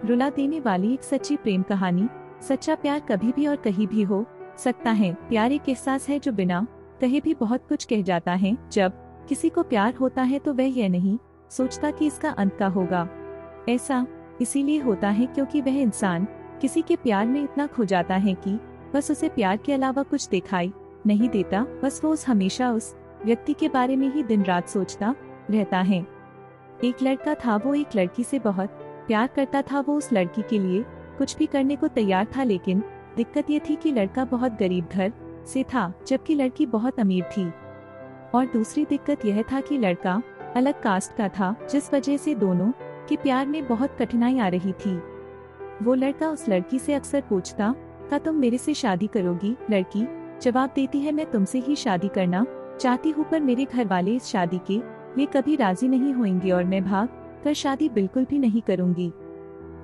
रुला देने वाली एक सच्ची प्रेम कहानी। सच्चा प्यार कभी भी और कहीं भी हो सकता है। प्यार एक एहसास है जो बिना कहे भी बहुत कुछ कह जाता है। जब किसी को प्यार होता है तो वह यह नहीं सोचता कि इसका अंत का होगा। ऐसा इसीलिए होता है क्योंकि वह इंसान किसी के प्यार में इतना खो जाता है कि बस उसे प्यार के अलावा कुछ दिखाई नहीं देता। बस वो हमेशा उस व्यक्ति के बारे में ही दिन रात सोचता रहता है। एक लड़का था, वो एक लड़की से बहुत प्यार करता था। वो उस लड़की के लिए कुछ भी करने को तैयार था, लेकिन दिक्कत ये थी कि लड़का बहुत गरीब घर से था जबकि लड़की बहुत अमीर थी। और दूसरी दिक्कत यह था कि लड़का अलग कास्ट का था, जिस वजह से दोनों के प्यार में बहुत कठिनाई आ रही थी। वो लड़का उस लड़की से अक्सर पूछता था, तुम मेरे से शादी करोगी? लड़की जवाब देती है, मैं तुमसे ही शादी करना चाहती हूँ, पर मेरे घर वाले इस शादी के लिए कभी राजी नहीं होंगे और मैं भाग कर शादी बिल्कुल भी नहीं करूँगी।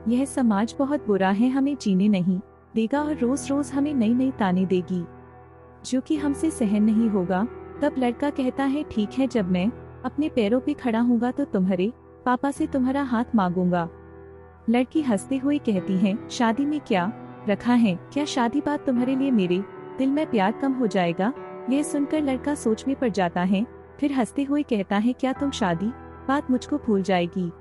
यह समाज बहुत बुरा है, हमें जीने नहीं देगा और रोज रोज हमें नई नई ताने देगी जो कि हमसे सहन नहीं होगा। तब लड़का कहता है, ठीक है, जब मैं अपने पैरों पे खड़ा हूँगा तो तुम्हारे पापा से तुम्हारा हाथ मांगूंगा। लड़की हंसते हुए कहती है, शादी में क्या रखा है? क्या शादी बाद तुम्हारे लिए मेरे दिल में प्यार कम हो जाएगा? यह सुनकर लड़का सोच में पड़ जाता है, फिर हंसते हुए कहता है, क्या तुम शादी बाद मुझको भूल जाएगी?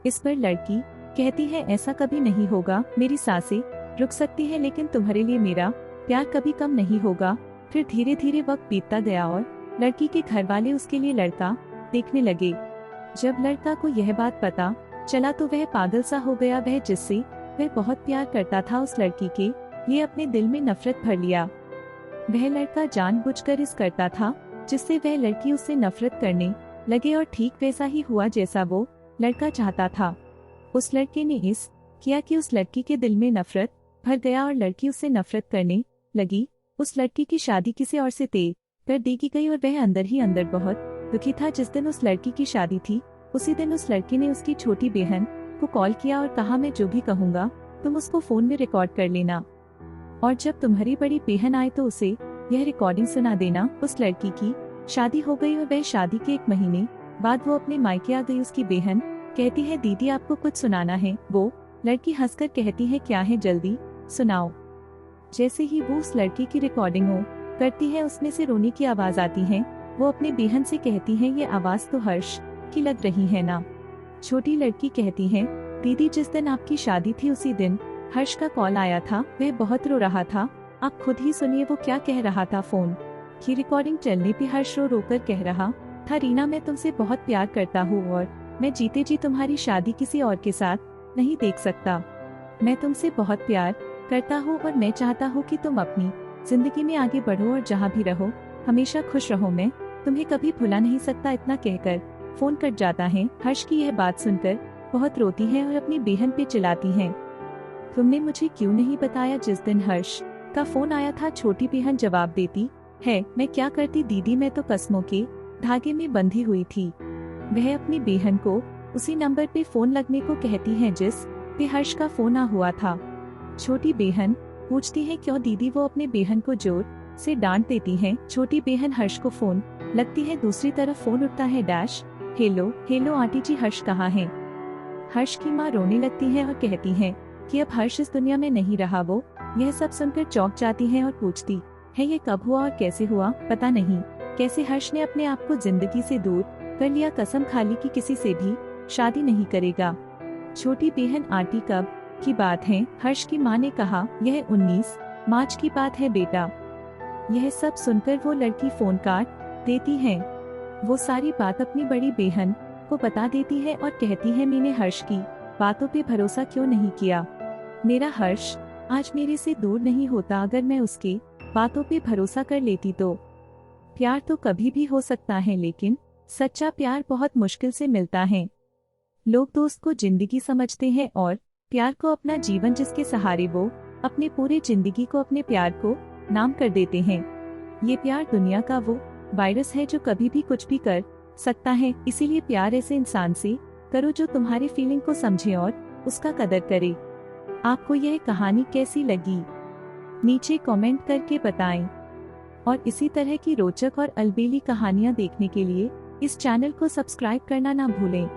इस पर लड़की कहती है, ऐसा कभी नहीं होगा। मेरी सांसें रुक सकती है लेकिन तुम्हारे लिए मेरा प्यार कभी कम नहीं होगा। फिर धीरे धीरे वक्त बीतता गया और लड़की के घर वाले उसके लिए लड़का देखने लगे। जब लड़का को यह बात पता चला तो वह पागल सा हो गया। वह जिससे वह बहुत प्यार करता था उस लड़की के लिए अपने दिल में नफरत भर लिया। वह लड़का जानबूझकर इस करता था जिससे वह लड़की उससे नफरत करने लगे और ठीक वैसा ही हुआ जैसा वो लड़का चाहता था। उस लड़के ने इस किया कि उस लड़की के दिल में नफरत भर गया और लड़की उससे नफरत करने लगी। उस लड़की की शादी किसी और से तय कर दी गई और वह अंदर ही अंदर बहुत दुखी था। जिस दिन उस लड़की की शादी थी उसी दिन उस लड़की ने उसकी छोटी बहन को कॉल किया और कहा, मैं जो भी कहूँगा तुम उसको फोन में रिकॉर्ड कर लेना और जब तुम्हारी बड़ी बहन आए तो उसे यह रिकॉर्डिंग सुना देना। उस लड़की की शादी हो गई और वह शादी के 1 महीने बाद वो अपने मायके आ गई। उसकी बहन कहती है, दीदी आपको कुछ सुनाना है। वो लड़की हंसकर कहती है, क्या है, जल्दी सुनाओ। जैसे ही वो उस लड़की की रिकॉर्डिंग करती है उसमें से रोने की आवाज आती है। वो अपनी बहन से कहती है, ये आवाज तो हर्ष की लग रही है ना? छोटी लड़की कहती है, दीदी जिस दिन आपकी शादी थी उसी दिन हर्ष का कॉल आया था। वह बहुत रो रहा था, आप खुद ही सुनिए वो क्या कह रहा था। फोन की रिकॉर्डिंग चलने पे हर्ष रो रोकर कह रहा था, रीना मैं तुमसे बहुत प्यार करता हूँ और मैं जीते जी तुम्हारी शादी किसी और के साथ नहीं देख सकता। मैं तुमसे बहुत प्यार करता हूँ और मैं चाहता हूँ कि तुम अपनी जिंदगी में आगे बढ़ो और जहाँ भी रहो हमेशा खुश रहो। मैं तुम्हें कभी भुला नहीं सकता। इतना कहकर फोन कट जाता है। हर्ष की यह बात सुनकर बहुत रोती है और अपनी बहन पे चिल्लाती है, तुमने मुझे क्यों नहीं बताया जिस दिन हर्ष का फोन आया था? छोटी बहन जवाब देती है, मैं क्या करती दीदी, मैं तो कस्मों के धागे में बंधी हुई थी। वह अपनी बहन को उसी नंबर पे फोन लगने को कहती है जिस पे हर्ष का फोन आ हुआ था। छोटी बहन पूछती है, क्यों दीदी? वो अपने बहन को जोर से डांट देती है। छोटी बहन हर्ष को फोन लगती है। दूसरी तरफ फोन उठता है। डैश, हेलो हेलो आंटी जी, हर्ष कहाँ है? हर्ष की माँ रोने लगती है और कहती है कि अब हर्ष इस दुनिया में नहीं रहा। वो यह सब सुनकर चौंक जाती है और पूछती है, ये कब हुआ और कैसे हुआ? पता नहीं कैसे हर्ष ने अपने आप को जिंदगी से दूर कर लिया। कसम खा ली कि किसी से भी शादी नहीं करेगा। छोटी बहन, आंटी कब की बात है? हर्ष की माँ ने कहा, यह 19 मार्च की बात है बेटा। यह सब सुनकर वो लड़की फोन काट देती है। वो सारी बात अपनी बड़ी बहन को बता देती है और कहती है, मैंने हर्ष की बातों पे भरोसा क्यों नहीं किया? मेरा हर्ष आज मेरे से दूर नहीं होता। अगर मैं उसके बातों पे भरोसा कर लेती तो। प्यार तो कभी भी हो सकता है लेकिन सच्चा प्यार बहुत मुश्किल से मिलता है। लोग दोस्त को जिंदगी समझते हैं और प्यार को अपना जीवन, जिसके सहारे वो अपने पूरे जिंदगी को अपने प्यार को नाम कर देते हैं। ये प्यार दुनिया का वो वायरस है जो कभी भी कुछ भी कर सकता है। इसीलिए प्यार ऐसे इंसान से करो जो तुम्हारी फीलिंग को समझे और उसका कदर करे। आपको यह कहानी कैसी लगी नीचे कमेंट करके बताएं और इसी तरह की रोचक और अलबेली कहानियां देखने के लिए इस चैनल को सब्सक्राइब करना ना भूलें।